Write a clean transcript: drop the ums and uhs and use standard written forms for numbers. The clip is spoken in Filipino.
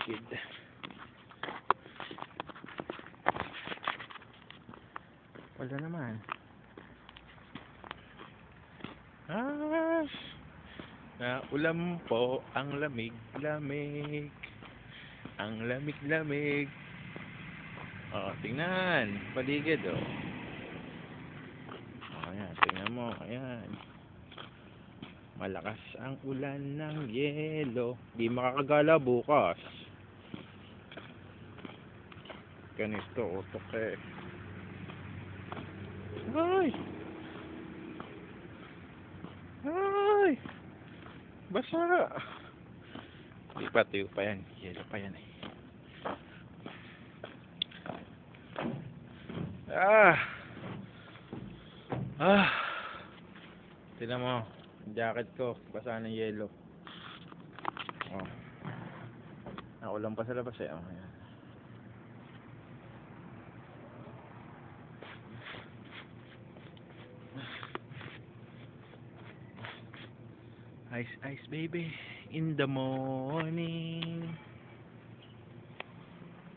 paligid. Wala naman. Naulam po ang lamig-lamig. Ang lamig-lamig. Tingnan. Paligid, ayan, tingnan mo. Ayan. Malakas ang ulan ng yelo. Di makakagala bukas. Ganito, utok eh. Ay! Ay! Basa! Di pa, tuyo pa yan. Yelo pa yan eh. Tignan mo, jacket ko, basa ng yelo. Naulan pa sa labas eh. Ayan. Ice, ice baby, in the morning.